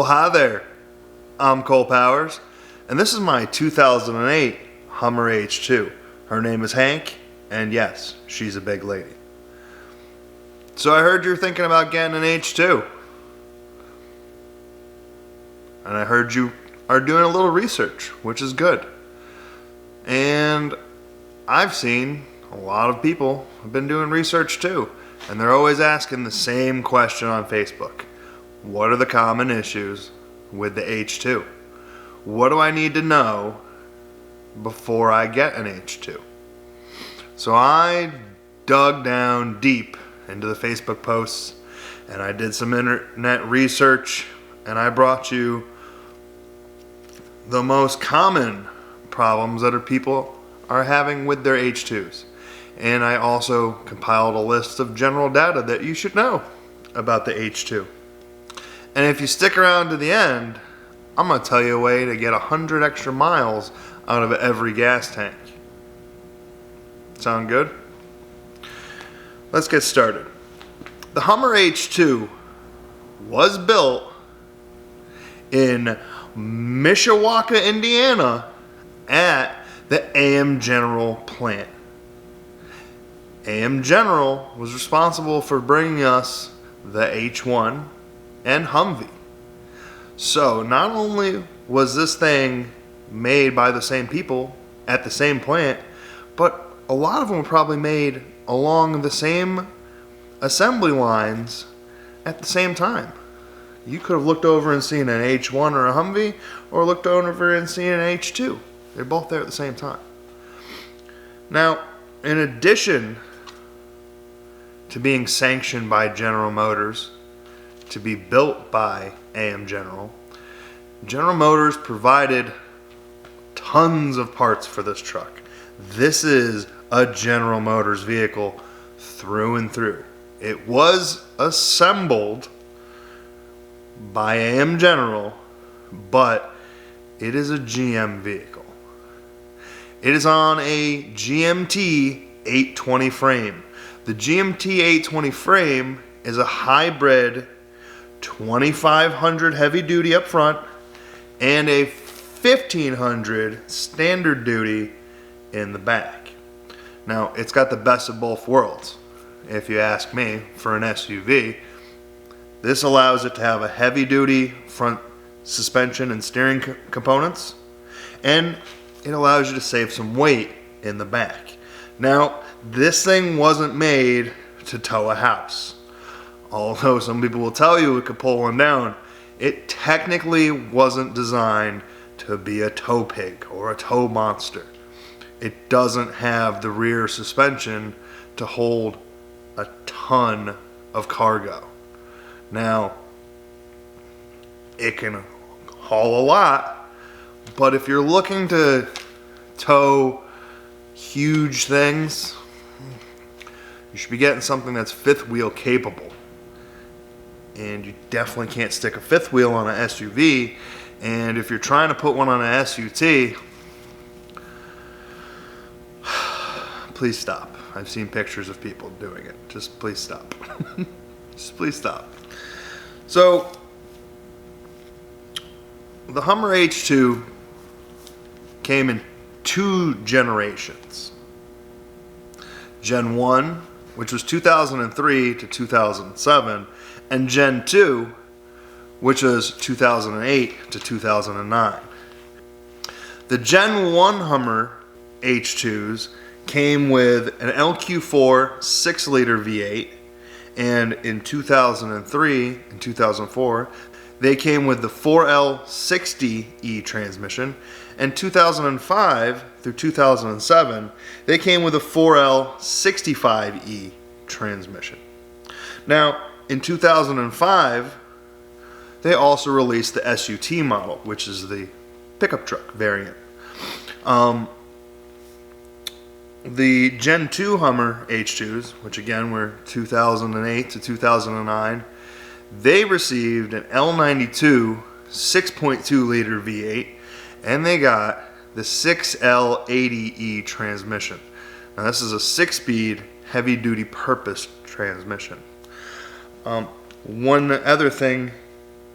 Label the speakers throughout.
Speaker 1: Well, hi there. I'm Cole Powers, and this is my 2008 Hummer H2. Her name is Hank, and yes, she's a big lady. So I heard you're thinking about getting an H2. And I heard you are doing a little research, which is good. And I've seen a lot of people have been doing research too, and they're always asking the same question on Facebook. What are the common issues with the H2? What do I need to know before I get an H2? So I dug down deep into the Facebook posts, and I did some internet research, and I brought you the most common problems that people are having with their H2s. And I also compiled a list of general data that you should know about the H2. And if you stick around to the end, I'm going to tell you a way to get 100 extra miles out of every gas tank. Sound good? Let's get started. The Hummer H2 was built in Mishawaka, Indiana at the AM General plant. AM General was responsible for bringing us the H1 and Humvee. So not only was this thing made by the same people at the same plant, but a lot of them were probably made along the same assembly lines at the same time. You could have looked over and seen an H1 or a Humvee, or looked over and seen an H2. They're both there at the same time. Now, in addition to being sanctioned by General Motors to be built by AM General, General Motors provided tons of parts for this truck. This is a General Motors vehicle through and through. It was assembled by AM General, but it is a GM vehicle. It is on a GMT 820 frame. The GMT 820 frame is a hybrid 2500 heavy duty up front and a 1500 standard duty in the back. Now, it's got the best of both worlds, if you ask me, for an SUV. This allows it to have a heavy duty front suspension and steering components, and it allows you to save some weight in the back. Now, this thing wasn't made to tow a house. Although some people will tell you it could pull one down, it technically wasn't designed to be a tow pig or a tow monster. It doesn't have the rear suspension to hold a ton of cargo. Now, it can haul a lot, but if you're looking to tow huge things, you should be getting something that's fifth wheel capable. And you definitely can't stick a fifth wheel on an SUV. And if you're trying to put one on an SUT, please stop. I've seen pictures of people doing it. Just please stop. Just please stop. So, the Hummer H2 came in two generations. Gen 1, which was 2003 to 2007, and Gen 2, which was 2008 to 2009. The Gen 1 Hummer H2s came with an LQ4 6-liter V8, and in 2003 and 2004, they came with the 4L60E transmission, and 2005 through 2007, they came with a 4L65E transmission. Now, in 2005, they also released the SUT model, which is the pickup truck variant. The Gen 2 Hummer H2s, which again were 2008 to 2009, they received an L92 6.2 liter V8, and they got the 6L80E transmission. Now this is a 6-speed heavy duty purpose transmission. One other thing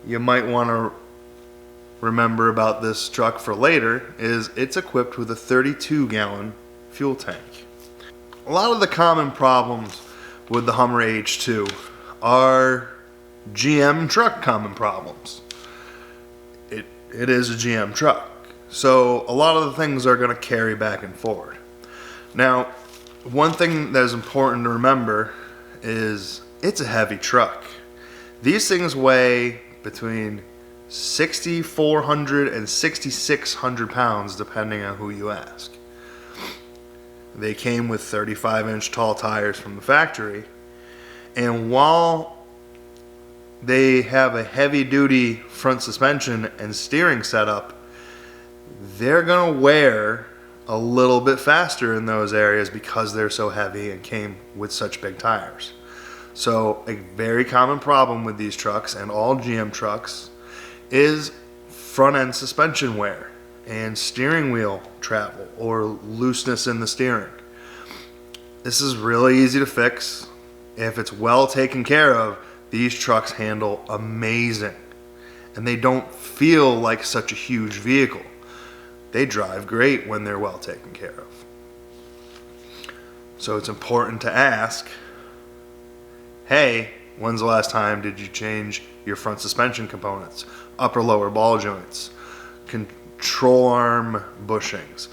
Speaker 1: you might want to remember about this truck for later is it's equipped with a 32-gallon fuel tank. A lot of the common problems with the Hummer H2 are GM truck common problems. It is a GM truck, so a lot of the things are going to carry back and forward. Now, one thing that is important to remember is it's a heavy truck. These things weigh between 6,400 and 6,600 pounds depending on who you ask. They came with 35-inch tall tires from the factory, and while they have a heavy-duty front suspension and steering setup, they're going to wear a little bit faster in those areas because they're so heavy and came with such big tires. So a very common problem with these trucks and all GM trucks is front-end suspension wear and steering wheel travel or looseness in the steering. This is really easy to fix. If it's well taken care of, these trucks handle amazing, and they don't feel like such a huge vehicle. They drive great when they're well taken care of. So it's important to ask, hey, when's the last time did you change your front suspension components, upper lower ball joints, control arm bushings,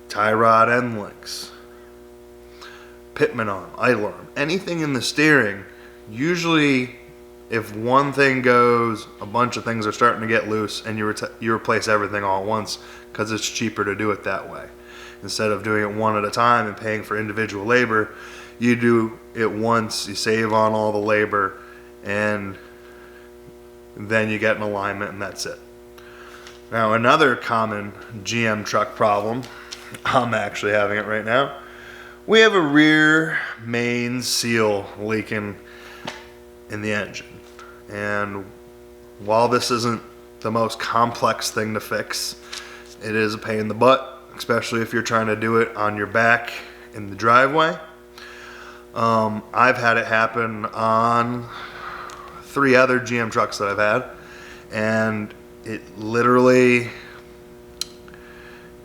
Speaker 1: tie rod end links, pitman arm, idler arm, anything in the steering? Usually if one thing goes, a bunch of things are starting to get loose, and you replace everything all at once because it's cheaper to do it that way. Instead of doing it one at a time and paying for individual labor, you do it once, you save on all the labor, and then you get an alignment, and that's it. Now, another common GM truck problem, I'm actually having it right now, we have a rear main seal leaking in the engine. And while this isn't the most complex thing to fix, it is a pain in the butt, especially if you're trying to do it on your back in the driveway. I've had it happen on 3 other GM trucks that I've had, and it literally,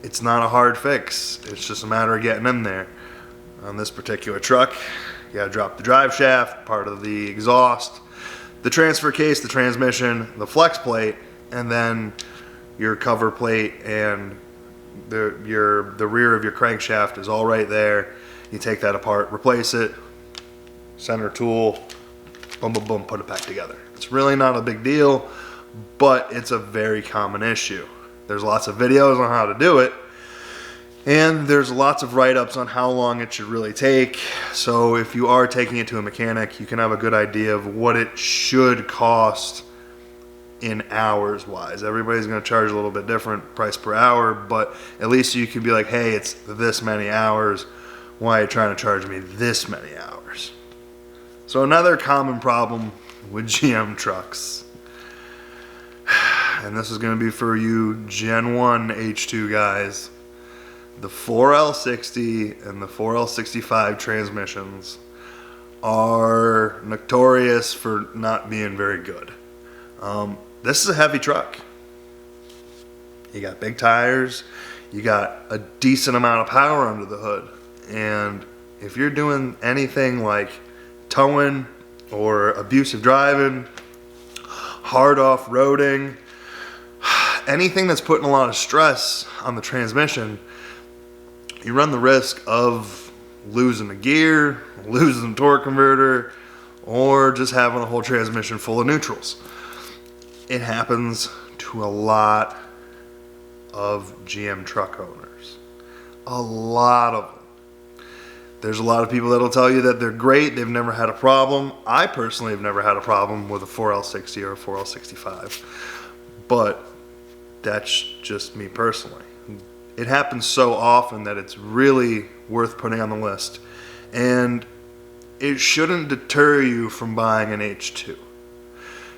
Speaker 1: it's not a hard fix. It's just a matter of getting in there. On this particular truck, you gotta drop the drive shaft, part of the exhaust, the transfer case, the transmission, the flex plate, and then your cover plate and the rear of your crankshaft is all right there. You take that apart, replace it, center tool, boom, boom, boom, put it back together. It's really not a big deal, but it's a very common issue. There's lots of videos on how to do it, and there's lots of write-ups on how long it should really take. So if you are taking it to a mechanic, you can have a good idea of what it should cost in hours wise. Everybody's going to charge a little bit different price per hour, but at least you can be like, hey, it's this many hours. Why are you trying to charge me this many hours? So another common problem with GM trucks, and this is going to be for you Gen 1 H2 guys, the 4L60 and the 4L65 transmissions are notorious for not being very good. This is a heavy truck. You got big tires, you got a decent amount of power under the hood, and if you're doing anything like towing or abusive driving, hard off-roading, anything that's putting a lot of stress on the transmission, you run the risk of losing a gear, losing a torque converter, or just having a whole transmission full of neutrals. It happens to a lot of GM truck owners. A lot of them. There's a lot of people that'll tell you that they're great, they've never had a problem. I personally have never had a problem with a 4L60 or a 4L65, but that's just me personally. It happens so often that it's really worth putting on the list, and it shouldn't deter you from buying an H2.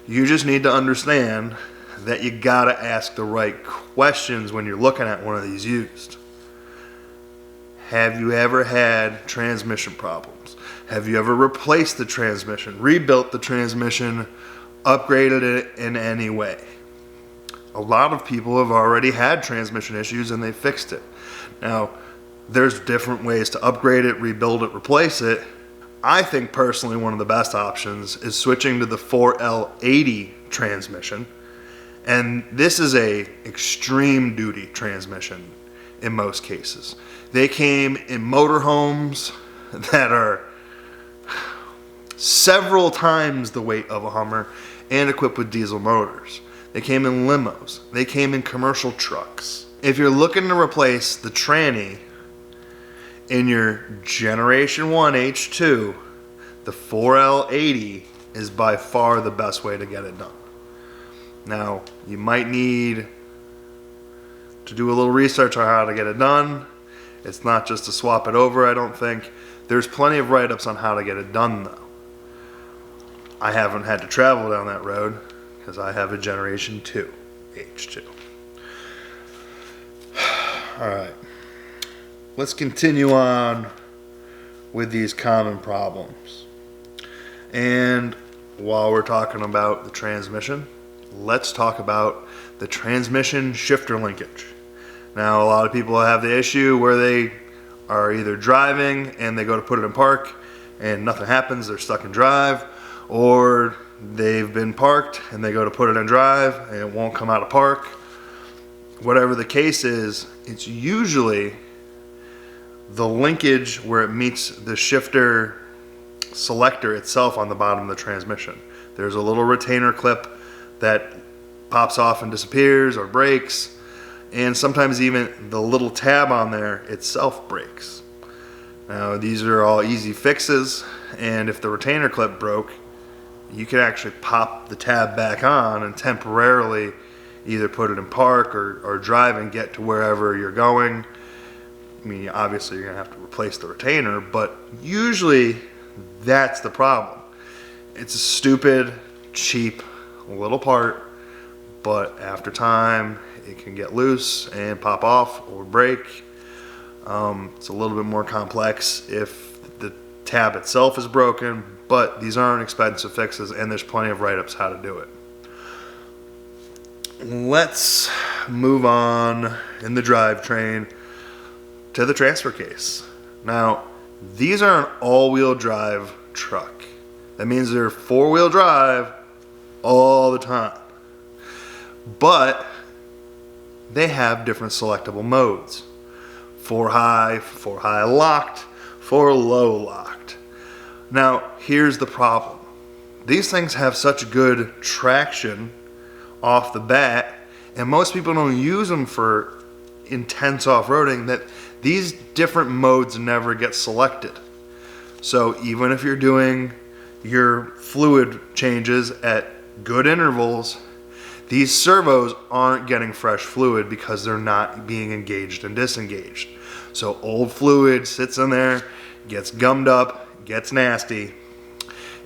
Speaker 1: You just need to understand that you gotta ask the right questions when you're looking at one of these used. Have you ever had transmission problems? Have you ever replaced the transmission, rebuilt the transmission, upgraded it in any way? a lot of people have already had transmission issues and they fixed it. Now, there's different ways to upgrade it, rebuild it, replace it. I think personally one of the best options is switching to the 4L80 transmission. And this is a extreme duty transmission in most cases. They came in motorhomes that are several times the weight of a Hummer and equipped with diesel motors. They came in limos. They came in commercial trucks. If you're looking to replace the tranny in your Generation 1 H2, the 4L80 is by far the best way to get it done. Now, you might need to do a little research on how to get it done. It's not just to swap it over, I don't think. There's plenty of write-ups on how to get it done, though. I haven't had to travel down that road because I have a Generation 2 H2. All right, let's continue on with these common problems. And while we're talking about the transmission, let's talk about the transmission shifter linkage. Now, a lot of people have the issue where they are either driving and they go to put it in park and nothing happens, they're stuck in drive, or they've been parked and they go to put it in drive and it won't come out of park. Whatever the case is, it's usually the linkage where it meets the shifter selector itself on the bottom of the transmission. There's a little retainer clip that pops off and disappears or breaks, and sometimes even the little tab on there itself breaks. Now, these are all easy fixes, and if the retainer clip broke, you can actually pop the tab back on and temporarily either put it in park or drive and get to wherever you're going. I mean, obviously you're gonna have to replace the retainer, but usually that's the problem. It's a stupid, cheap little part, but after time it can get loose and pop off or break. It's a little bit more complex if the tab itself is broken, but these aren't expensive fixes and there's plenty of write-ups how to do it. Let's move on in the drivetrain to the transfer case. Now, these are an all-wheel drive truck. That means they're four-wheel drive all the time. But they have different selectable modes. 4 high locked, 4 low locked. Now, here's the problem. These things have such good traction off the bat, and most people don't use them for intense off-roading, that these different modes never get selected. So even if you're doing your fluid changes at good intervals, these servos aren't getting fresh fluid because they're not being engaged and disengaged. So old fluid sits in there, gets gummed up, gets nasty,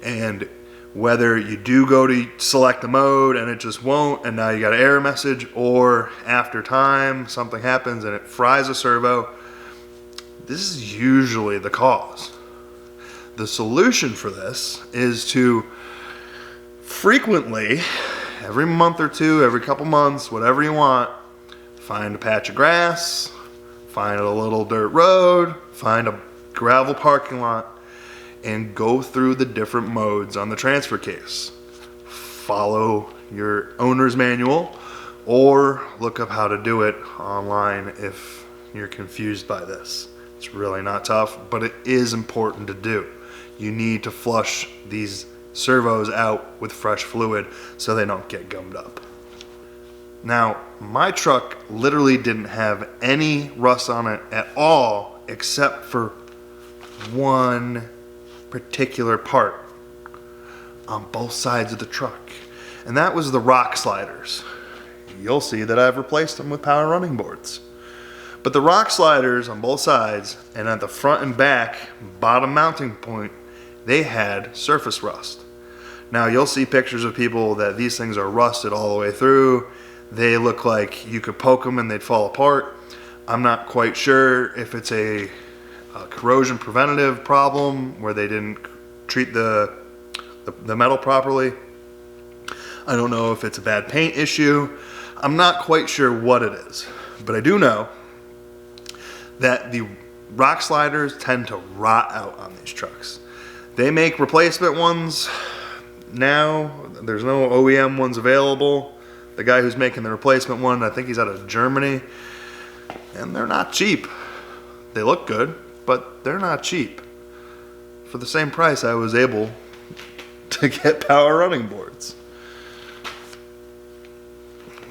Speaker 1: and whether you do go to select the mode and it just won't, and now you got an error message, or after time something happens and it fries a servo, this is usually the cause. The solution for this is to frequently, every month or two, every couple months, whatever you want, find a patch of grass, find a little dirt road, find a gravel parking lot, and go through the different modes on the transfer case. Follow your owner's manual or look up how to do it online if you're confused by this. It's really not tough, but it is important to do. You need to flush these servos out with fresh fluid so they don't get gummed up. Now, my truck literally didn't have any rust on it at all except for one particular part on both sides of the truck, and that was the rock sliders. You'll see that I've replaced them with power running boards. But the rock sliders on both sides and at the front and back bottom mounting point, they had surface rust. Now you'll see pictures of people that these things are rusted all the way through. They look like you could poke them and they'd fall apart. I'm not quite sure if it's a corrosion preventative problem where they didn't treat the metal properly. I don't know if it's a bad paint issue. I'm not quite sure what it is, but I do know that the rock sliders tend to rot out on these trucks. They make replacement ones now. There's no OEM ones available. The guy who's making the replacement one, I think he's out of Germany, and they're not cheap. They look good, but they're not cheap. For the same price, I was able to get power running boards.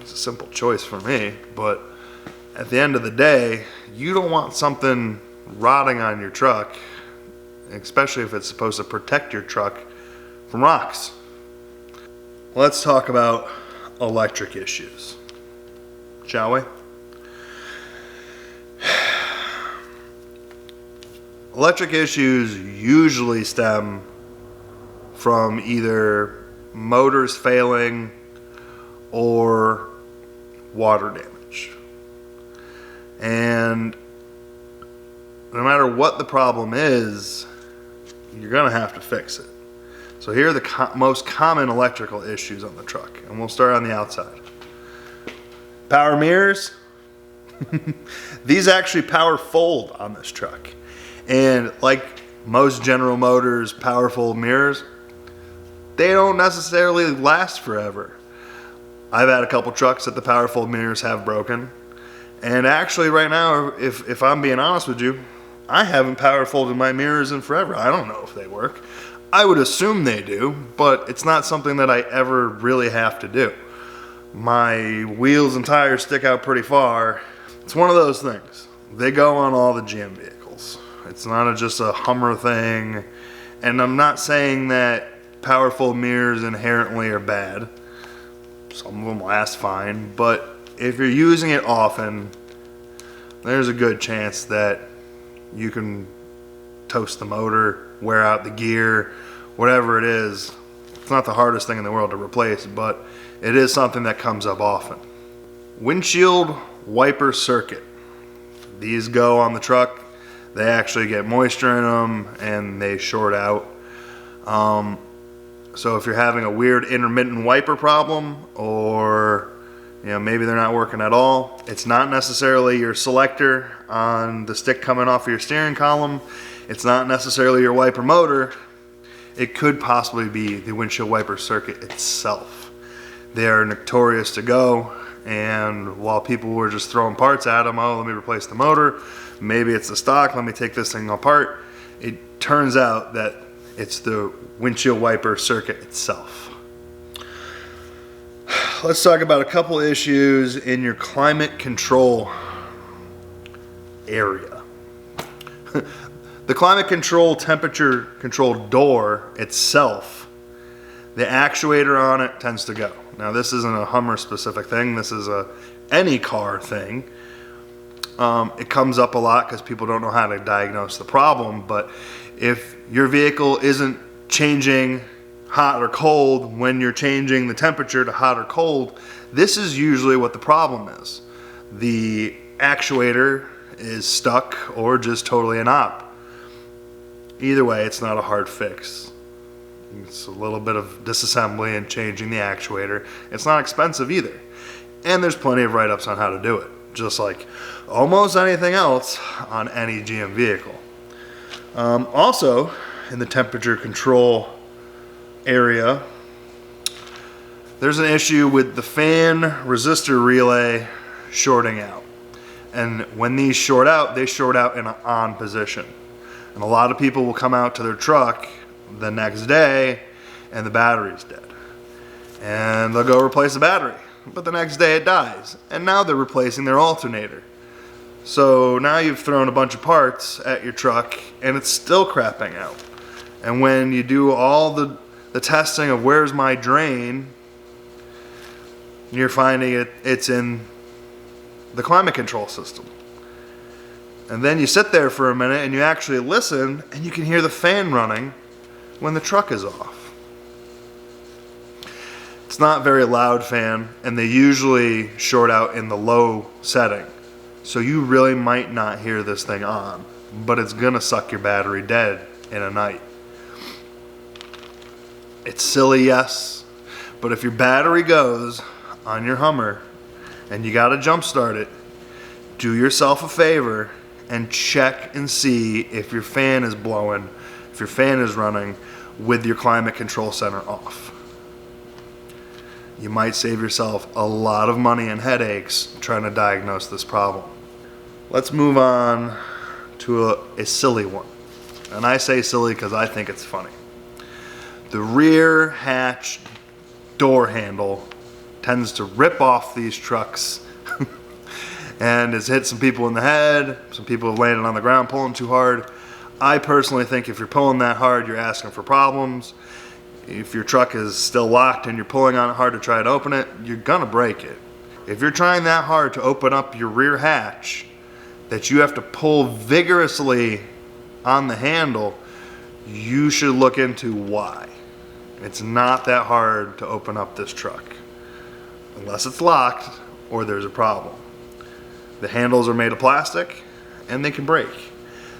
Speaker 1: It's a simple choice for me, but at the end of the day, you don't want something rotting on your truck, especially if it's supposed to protect your truck from rocks. Let's talk about electric issues, shall we? Electric issues usually stem from either motors failing or water damage. And no matter what the problem is, you're gonna have to fix it. So here are the most common electrical issues on the truck, and we'll start on the outside. Power mirrors. These actually power fold on this truck. And like most General Motors powerful mirrors, they don't necessarily last forever. I've had a couple trucks that the powerful mirrors have broken. And actually right now, if I'm being honest with you, I haven't power folded my mirrors in forever. I don't know if they work. I would assume they do, but it's not something that I ever really have to do. My wheels and tires stick out pretty far. It's one of those things. They go on all the GM vehicles. It's not just a Hummer thing. And I'm not saying that powerful mirrors inherently are bad. Some of them last fine, but if you're using it often, there's a good chance that you can toast the motor, wear out the gear, whatever it is. It's not the hardest thing in the world to replace, but it is something that comes up often. Windshield wiper circuit. These go on the truck. They actually get moisture in them and they short out. So if you're having a weird intermittent wiper problem, or maybe they're not working at all, it's not necessarily your selector on the stick coming off of your steering column. It's not necessarily your wiper motor. It could possibly be the windshield wiper circuit itself. They are notorious to go, and while people were just throwing parts at them, oh, let me replace the motor, maybe it's the stock, let me take this thing apart, it turns out that it's the windshield wiper circuit itself. Let's talk about a couple issues in your climate control area. The climate control temperature control door itself, the actuator on it tends to go. Now this isn't a Hummer specific thing, this is any car thing. It comes up a lot because people don't know how to diagnose the problem, but if your vehicle isn't changing hot or cold when you're changing the temperature to hot or cold, this is usually what the problem is. The actuator is stuck or just totally an op. Either way, it's not a hard fix. It's a little bit of disassembly and changing the actuator. It's not expensive either. And there's plenty of write-ups on how to do it, just like almost anything else on any GM vehicle. Also, in the temperature control area, there's an issue with the fan resistor relay shorting out. And when these short out, they short out in an on position. And a lot of people will come out to their truck the next day and the battery's dead. And they'll go replace the battery, but the next day it dies. And now they're replacing their alternator. So now you've thrown a bunch of parts at your truck and it's still crapping out. And when you do all the testing of where's my drain, you're finding it's in the climate control system. And then you sit there for a minute and you actually listen and you can hear the fan running when the truck is off. It's not a very loud fan, and they usually short out in the low setting. So you really might not hear this thing on, but it's gonna suck your battery dead in a night. It's silly, yes, but if your battery goes on your Hummer and you got to jump start it, do yourself a favor and check and see if your fan is blowing, if your fan is running with your climate control center off. You might save yourself a lot of money and headaches trying to diagnose this problem. Let's move on to a silly one. And I say silly because I think it's funny. The rear hatch door handle tends to rip off these trucks and has hit some people in the head. Some people have landed on the ground pulling too hard. I personally think if you're pulling that hard, you're asking for problems. If your truck is still locked and you're pulling on it hard to try and open it, you're gonna break it. If you're trying that hard to open up your rear hatch, that you have to pull vigorously on the handle, you should look into why. It's not that hard to open up this truck, unless it's locked or there's a problem. The handles are made of plastic and they can break.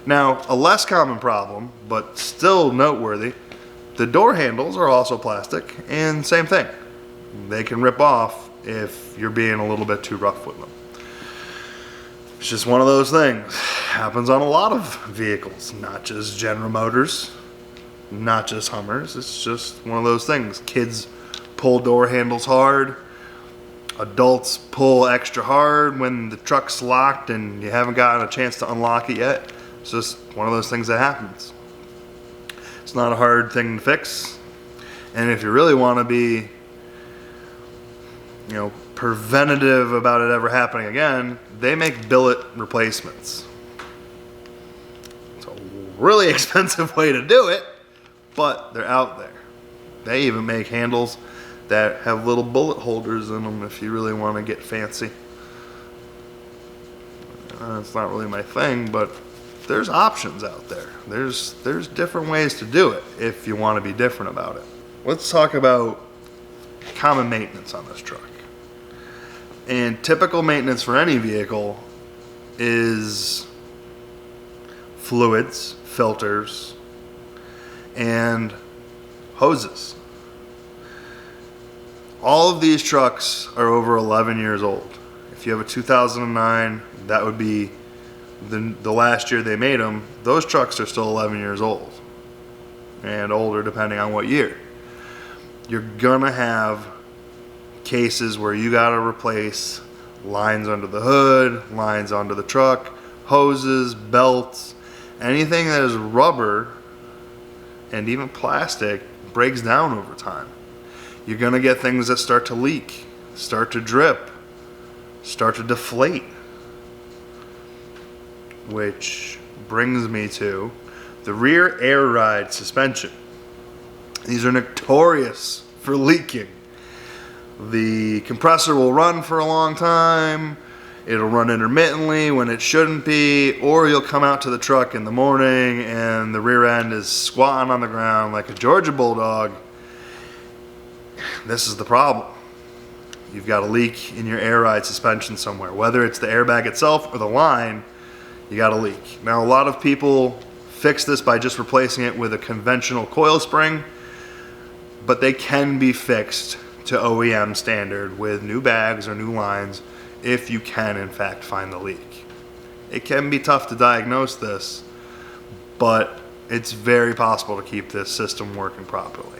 Speaker 1: Now, a less common problem, but still noteworthy, the door handles are also plastic, and same thing. They can rip off if you're being a little bit too rough with them. It's just one of those things. Happens on a lot of vehicles, not just General Motors, not just Hummers. It's just one of those things. Kids pull door handles hard. Adults pull extra hard when the truck's locked and you haven't gotten a chance to unlock it yet. It's just one of those things that happens. It's not a hard thing to fix. And if you really want to be, preventative about it ever happening again, they make billet replacements. It's a really expensive way to do it, but they're out there. They even make handles that have little bullet holders in them if you really want to get fancy. It's not really my thing, but there's options out there. There's different ways to do it if you want to be different about it. Let's talk about common maintenance on this truck. And typical maintenance for any vehicle is fluids, filters, and hoses. All of these trucks are over 11 years old. If you have a 2009, that would be the last year they made them. Those trucks are still 11 years old and older depending on what year. You're gonna have cases where you gotta replace lines under the hood, lines under the truck, hoses, belts, anything that is rubber and even plastic breaks down over time. You're gonna get things that start to leak, start to drip, start to deflate. Which brings me to the rear air ride suspension. These are notorious for leaking. The compressor will run for a long time, it'll run intermittently when it shouldn't be, or you'll come out to the truck in the morning and the rear end is squatting on the ground like a Georgia Bulldog. This is the problem. You've got a leak in your air ride suspension somewhere, whether it's the airbag itself or the line. You got a leak. Now, a lot of people fix this by just replacing it with a conventional coil spring, but they can be fixed to OEM standard with new bags or new lines if you can in fact find the leak. It can be tough to diagnose this, but it's very possible to keep this system working properly.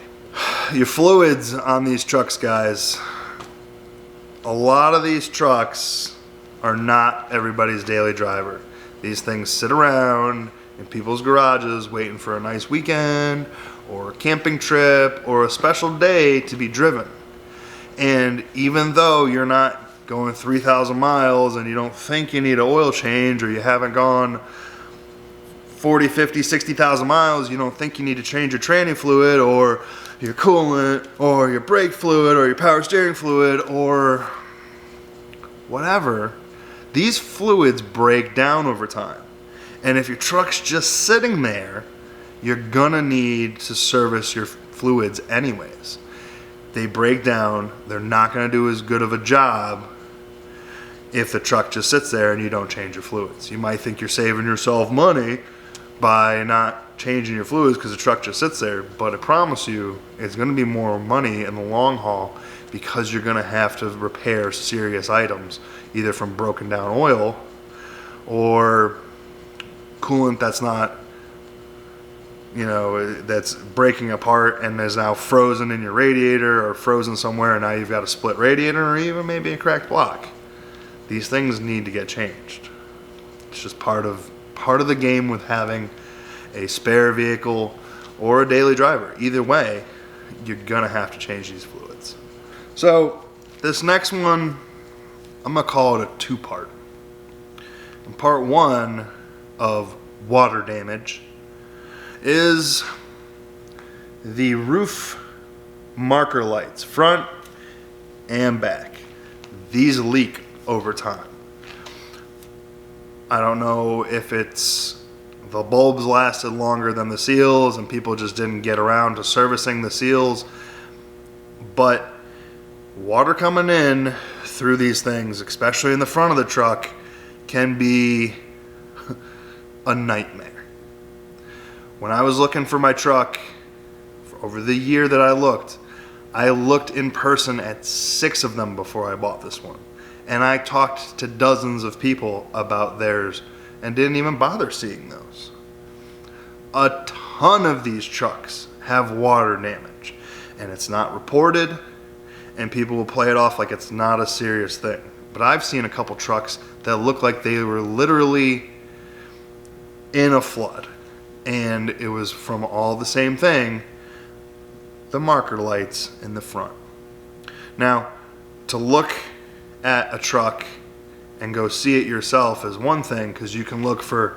Speaker 1: Your fluids on these trucks, guys, a lot of these trucks are not everybody's daily driver. These things sit around in people's garages waiting for a nice weekend or a camping trip or a special day to be driven. And even though you're not going 3,000 miles and you don't think you need an oil change, or you haven't gone 40, 50, 60,000 miles, you don't think you need to change your training fluid or your coolant or your brake fluid or your power steering fluid or whatever, these fluids break down over time. And if your truck's just sitting there, you're gonna need to service your fluids anyways. They break down, they're not gonna do as good of a job if the truck just sits there and you don't change your fluids. You might think you're saving yourself money by not changing your fluids because the truck just sits there, but I promise you it's going to be more money in the long haul because you're going to have to repair serious items, either from broken down oil or coolant that's not, that's breaking apart and is now frozen in your radiator or frozen somewhere, and now you've got a split radiator or even maybe a cracked block. These things need to get changed. It's just part of the game with having a spare vehicle or a daily driver. Either way, you're gonna have to change these fluids. So this next one, I'm gonna call it a two-part. And part one of water damage is the roof marker lights, front and back. These leak over time. I don't know if it's the bulbs lasted longer than the seals and people just didn't get around to servicing the seals, but water coming in through these things, especially in the front of the truck, can be a nightmare. When I was looking for my truck, over the year that I looked in person at 6 of them before I bought this one. And I talked to dozens of people about theirs and didn't even bother seeing those. A ton of these trucks have water damage, and it's not reported, and people will play it off like it's not a serious thing. But I've seen a couple trucks that look like they were literally in a flood, and it was from all the same thing, the marker lights in the front. Now, to look at a truck and go see it yourself is one thing, because you can look for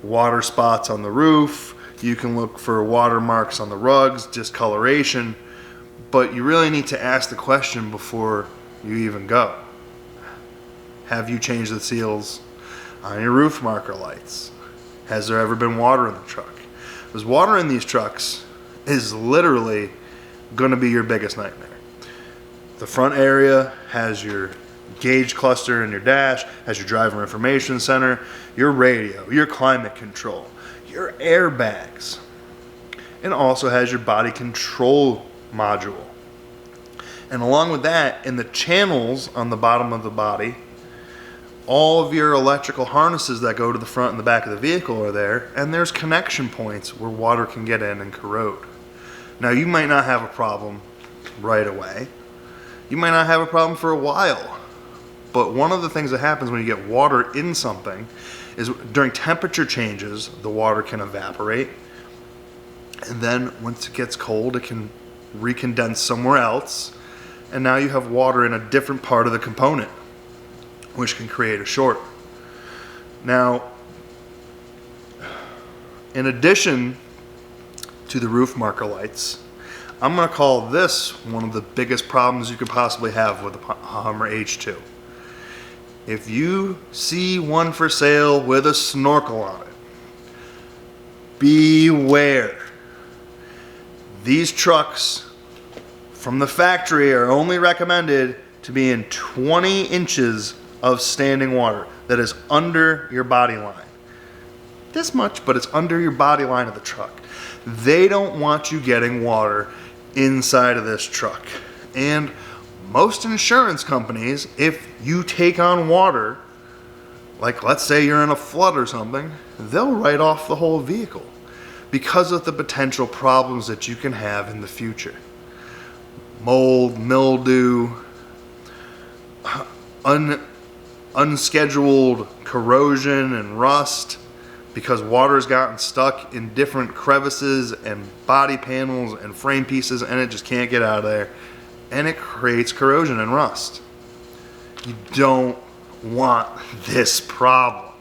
Speaker 1: water spots on the roof, you can look for water marks on the rugs, discoloration, but you really need to ask the question before you even go. Have you changed the seals on your roof marker lights? Has there ever been water in the truck? Because water in these trucks is literally going to be your biggest nightmare. The front area has your gauge cluster in your dash, has your driver information center, your radio, your climate control, your airbags. It also has your body control module. And along with that, in the channels on the bottom of the body, all of your electrical harnesses that go to the front and the back of the vehicle are there, and there's connection points where water can get in and corrode. Now, you might not have a problem right away. You might not have a problem for a while. But one of the things that happens when you get water in something is during temperature changes, the water can evaporate. And then once it gets cold, it can recondense somewhere else. And now you have water in a different part of the component, which can create a short. Now, in addition to the roof marker lights, I'm going to call this one of the biggest problems you could possibly have with a Hummer H2. If you see one for sale with a snorkel on it, beware. These trucks from the factory are only recommended to be in 20 inches of standing water that is under your body line. This much, but it's under your body line of the truck. They don't want you getting water inside of this truck. And most insurance companies, if you take on water, like let's say you're in a flood or something, they'll write off the whole vehicle because of the potential problems that you can have in the future. Mold, mildew, unscheduled corrosion and rust because water's gotten stuck in different crevices and body panels and frame pieces and it just can't get out of there. And it creates corrosion and rust. You don't want this problem.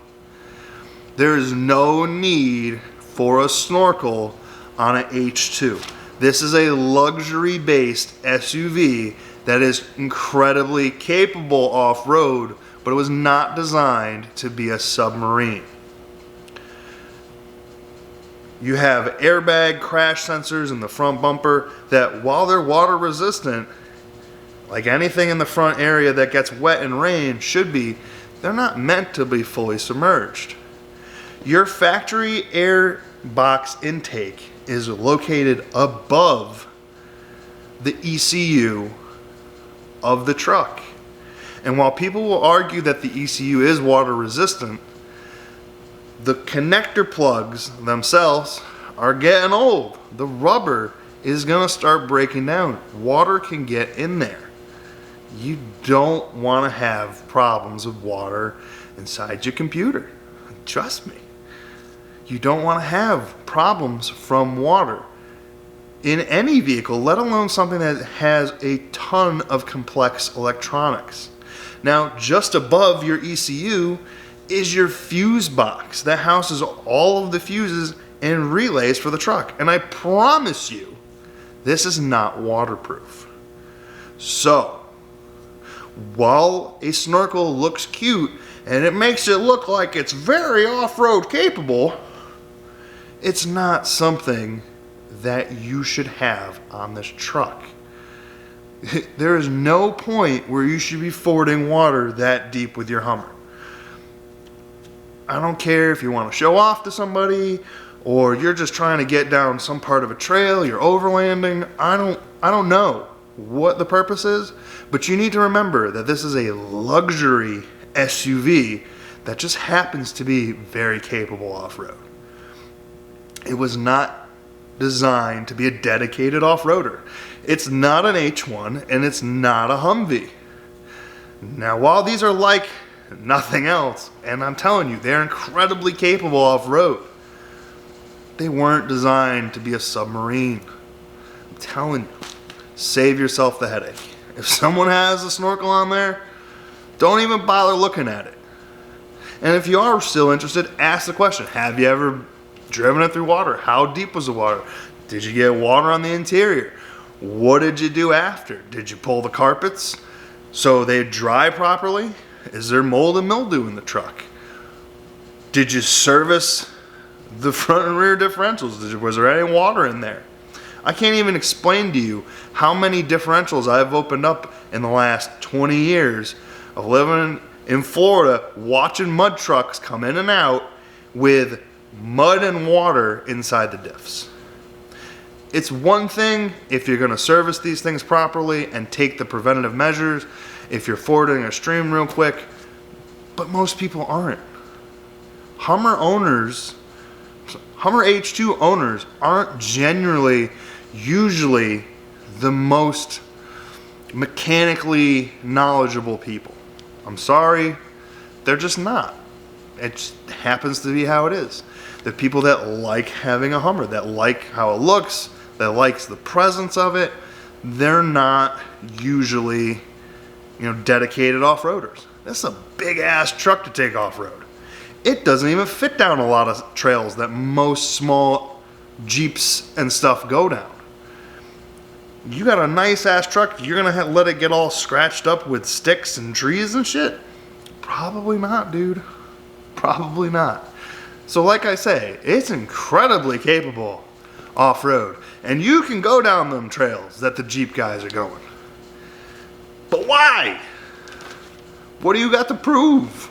Speaker 1: There is no need for a snorkel on an H2. This is a luxury-based SUV that is incredibly capable off-road, but it was not designed to be a submarine. You have airbag crash sensors in the front bumper that, while they're water resistant, like anything in the front area that gets wet in rain should be, they're not meant to be fully submerged. Your factory air box intake is located above the ECU of the truck. And while people will argue that the ECU is water resistant, the connector plugs themselves are getting old. The rubber is going to start breaking down. Water can get in there. You don't want to have problems with water inside your computer. Trust me. You don't want to have problems from water in any vehicle, let alone something that has a ton of complex electronics. Now, just above your ECU is your fuse box that houses all of the fuses and relays for the truck. And I promise you, this is not waterproof. So, while a Snorkel looks cute and it makes it look like it's very off-road capable, it's not something that you should have on this truck. There is no point where you should be fording water that deep with your Hummer. I don't care if you want to show off to somebody or you're just trying to get down some part of a trail, you're overlanding. I don't know what the purpose is, but you need to remember that this is a luxury SUV that just happens to be very capable off-road. It was not designed to be a dedicated off-roader. It's not an H1 and it's not a Humvee. Now, while these are like nothing else, and I'm telling you, they're incredibly capable off-road, they weren't designed to be a submarine. I'm telling you, save yourself the headache. If someone has a Snorkel on there, don't even bother looking at it. And if you are still interested, ask the question, have you ever driven it through water? How deep was the water? Did you get water on the interior? What did you do after? Did you pull the carpets so they dry properly? Is there mold and mildew in the truck? Did you service the front and rear differentials? Was there any water in there? I can't even explain to you how many differentials I've opened up in the last 20 years of living in Florida, watching mud trucks come in and out with mud and water inside the diffs. It's one thing if you're going to service these things properly and take the preventative measures, if you're fording a stream real quick, but most people aren't. Hummer H2 owners aren't generally usually the most mechanically knowledgeable people. I'm sorry, they're just not. It just happens to be how it is. The people that like having a Hummer, that like how it looks, that likes the presence of it, they're not usually, dedicated off-roaders. That's a big ass truck to take off-road. It doesn't even fit down a lot of trails that most small Jeeps and stuff go down. You got a nice ass truck, you're gonna let it get all scratched up with sticks and trees and shit? Probably not, dude. Probably not. So like I say, it's incredibly capable off-road. And you can go down them trails that the Jeep guys are going. But why? What do you got to prove?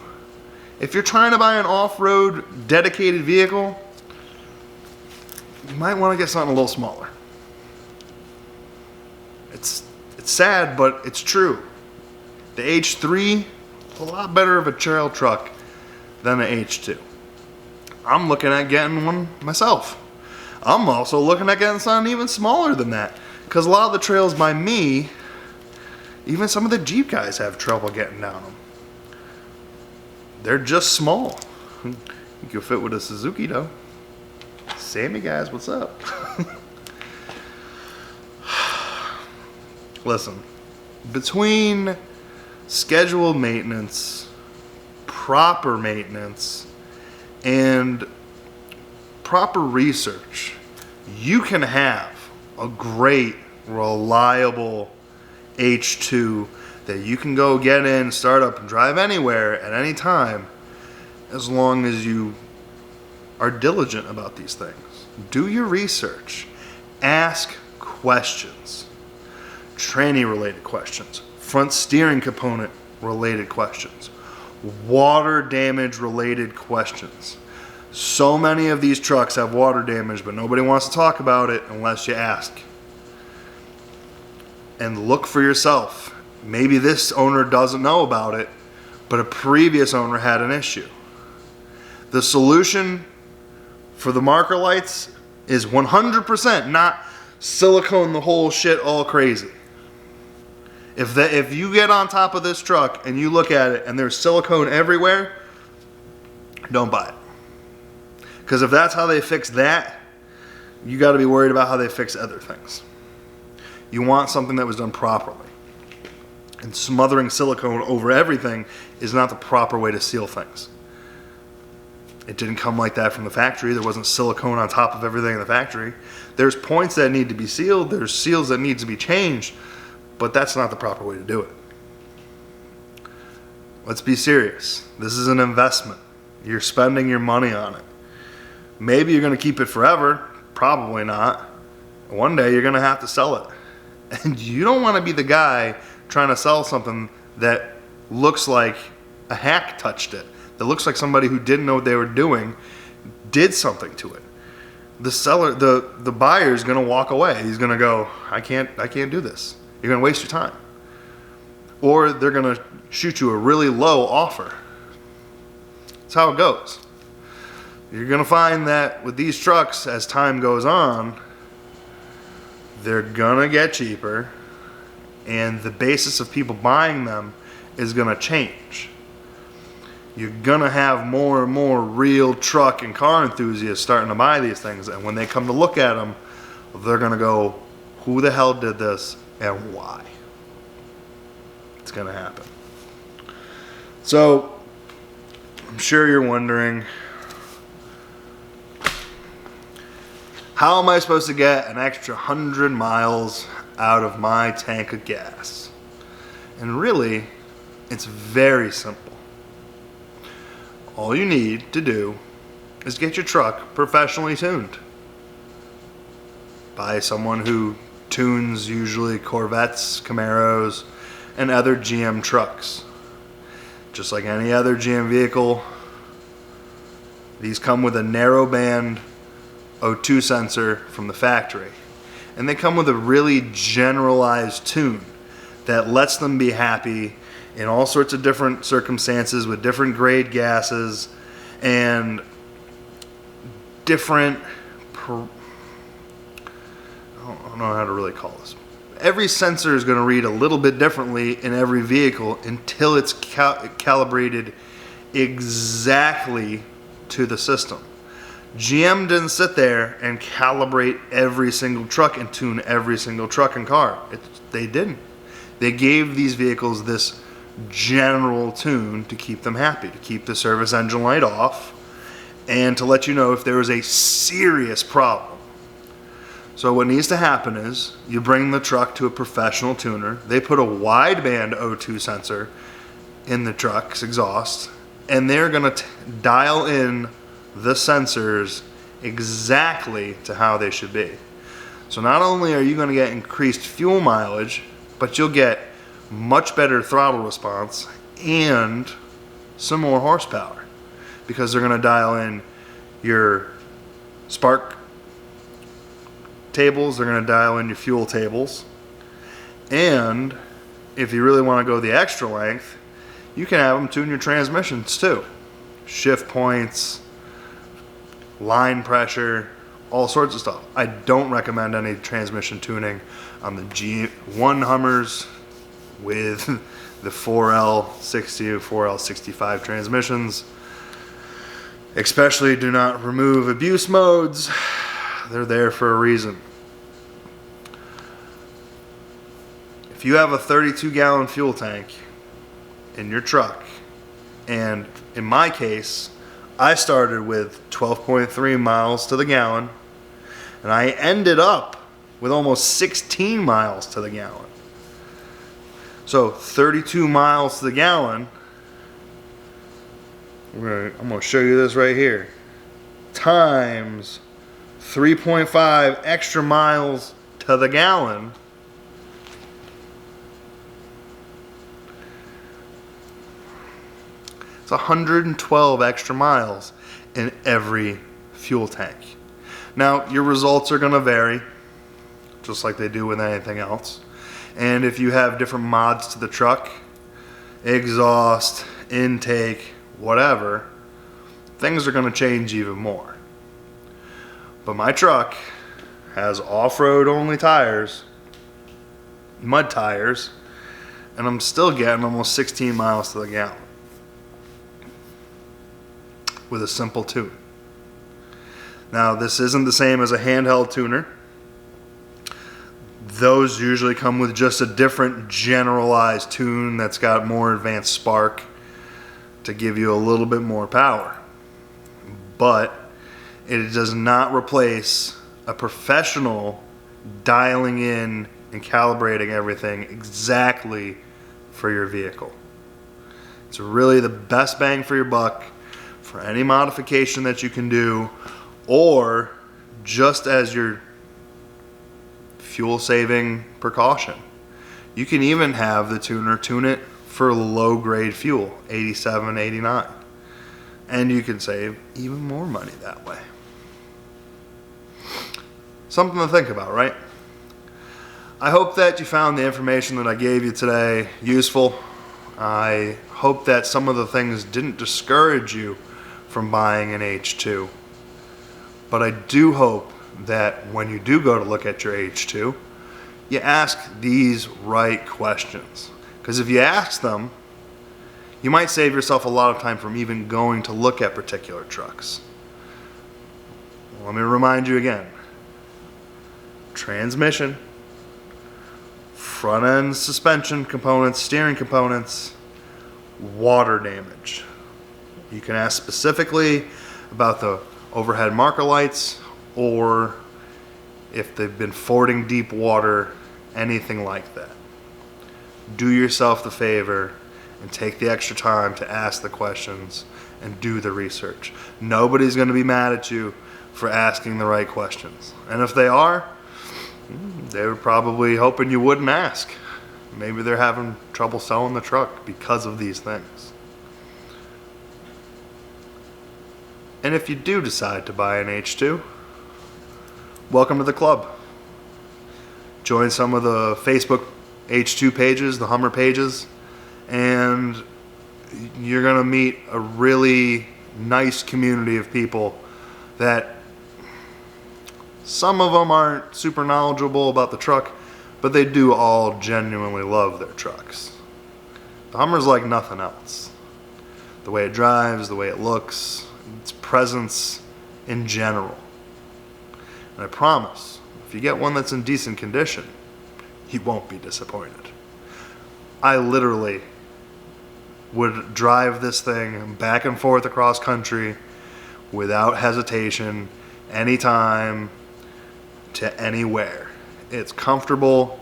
Speaker 1: If you're trying to buy an off-road dedicated vehicle, you might want to get something a little smaller. It's sad, but it's true. The H3, a lot better of a trail truck than the H2. I'm looking at getting one myself. I'm also looking at getting something even smaller than that, because a lot of the trails by me, even some of the Jeep guys have trouble getting down them. They're just small. You can fit with a Suzuki though. Sammy guys, what's up? Listen, between scheduled maintenance, proper maintenance, and proper research, you can have a great, reliable H2 that you can go get in, start up, and drive anywhere at any time, as long as you are diligent about these things. Do your research. Ask questions. Tranny related questions. Front steering component related questions. Water damage related questions. So many of these trucks have water damage, but nobody wants to talk about it unless you ask. And look for yourself. Maybe this owner doesn't know about it, but a previous owner had an issue. The solution for the marker lights is 100% not silicone the whole shit all crazy. If you get on top of this truck and you look at it and there's silicone everywhere, don't buy it. Because if that's how they fix that, you got to be worried about how they fix other things. You want something that was done properly. And smothering silicone over everything is not the proper way to seal things. It didn't come like that from the factory. There wasn't silicone on top of everything in the factory. There's points that need to be sealed. There's seals that need to be changed. But that's not the proper way to do it. Let's be serious. This is an investment. You're spending your money on it. Maybe you're going to keep it forever. Probably not. One day you're going to have to sell it. And you don't want to be the guy trying to sell something that looks like a hack touched it. That looks like somebody who didn't know what they were doing did something to it. The seller, the buyer is going to walk away. He's going to go, I can't do this. You're going to waste your time. Or they're going to shoot you a really low offer. That's how it goes. You're going to find that with these trucks, as time goes on, they're going to get cheaper, and the basis of people buying them is going to change. You're going to have more and more real truck and car enthusiasts starting to buy these things, and when they come to look at them, they're going to go, who the hell did this and why? It's going to happen. So, I'm sure you're wondering, how am I supposed to get an extra 100 miles out of my tank of gas? And really, it's very simple. All you need to do is get your truck professionally tuned by someone who tunes usually Corvettes, Camaros, and other GM trucks. Just like any other GM vehicle, these come with a narrow band O2 sensor from the factory. And they come with a really generalized tune that lets them be happy in all sorts of different circumstances with different grade gases and different, I don't know how to really call this. Every sensor is going to read a little bit differently in every vehicle until it's calibrated exactly to the system. GM didn't sit there and calibrate every single truck and tune every single truck and car. They didn't. They gave these vehicles this general tune to keep them happy, to keep the service engine light off, and to let you know if there was a serious problem. So what needs to happen is you bring the truck to a professional tuner. They put a wideband O2 sensor in the truck's exhaust, and they're going to dial in the sensors exactly to how they should be. So not only are you going to get increased fuel mileage, but you'll get much better throttle response and some more horsepower, because they're going to dial in your spark tables, they're going to dial in your fuel tables, and if you really want to go the extra length, you can have them tune your transmissions too. Shift points, line pressure, all sorts of stuff. I don't recommend any transmission tuning on the G1 Hummers with the 4L60, 4L65 transmissions. Especially do not remove abuse modes. They're there for a reason. If you have a 32-gallon fuel tank in your truck, and in my case, I started with 12.3 miles to the gallon, and I ended up with almost 16 miles to the gallon. So 32 miles to the gallon, I'm going to show you this right here, times 3.5 extra miles to the gallon, it's 112 extra miles. in every fuel tank. Now, your results are going to vary, just like they do with anything else. And if you have different mods to the truck, exhaust, intake, whatever, things are going to change even more. But my truck has off-road only tires, mud tires, and I'm still getting almost 16 miles to the gallon with a simple tune. Now, this isn't the same as a handheld tuner. Those usually come with just a different generalized tune that's got more advanced spark to give you a little bit more power. But it does not replace a professional dialing in and calibrating everything exactly for your vehicle. It's really the best bang for your buck for any modification that you can do, or just as your fuel saving precaution. You can even have the tuner tune it for low grade fuel, 87, 89. And you can save even more money that way. Something to think about, right? I hope that you found the information that I gave you today useful. I hope that some of the things didn't discourage you from buying an H2. But I do hope that when you do go to look at your H2, you ask these right questions. Because if you ask them, you might save yourself a lot of time from even going to look at particular trucks. Let me remind you again. Transmission, front end suspension components, steering components, water damage. You can ask specifically about the overhead marker lights, or if they've been fording deep water, anything like that. Do yourself the favor and take the extra time to ask the questions and do the research. Nobody's going to be mad at you for asking the right questions. And if they are, they were probably hoping you wouldn't ask. Maybe they're having trouble selling the truck because of these things. And if you do decide to buy an H2, welcome to the club. Join some of the Facebook H2 pages, the Hummer pages, and you're going to meet a really nice community of people that some of them aren't super knowledgeable about the truck, but they do all genuinely love their trucks. The Hummer's like nothing else. The way it drives, the way it looks, its presence in general. And I promise, if you get one that's in decent condition, you won't be disappointed. I literally would drive this thing back and forth across country without hesitation, anytime, to anywhere. It's comfortable.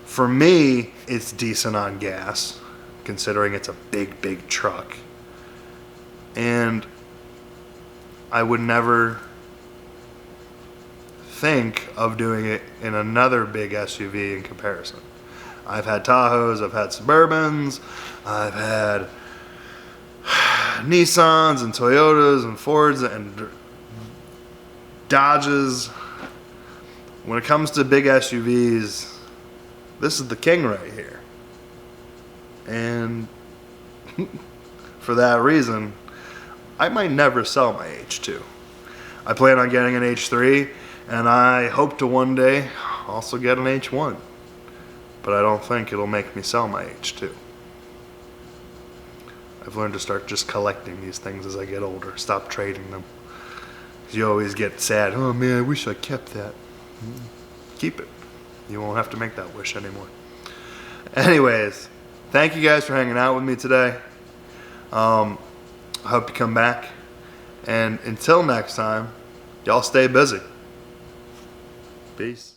Speaker 1: For me, it's decent on gas, considering it's a big truck. And I would never think of doing it in another big SUV in comparison. I've had Tahoes, I've had Suburbans, I've had Nissans and Toyotas and Fords and Dodges. When it comes to big SUVs, this is the king right here. And for that reason, I might never sell my H2. I plan on getting an H3, and I hope to one day also get an H1. But I don't think it'll make me sell my H2. I've learned to start just collecting these things as I get older, stop trading them. 'Cause you always get sad, oh man, I wish I kept that. Keep it. You won't have to make that wish anymore. Anyways, thank you guys for hanging out with me today. I hope you come back. And until next time, y'all stay busy. Peace.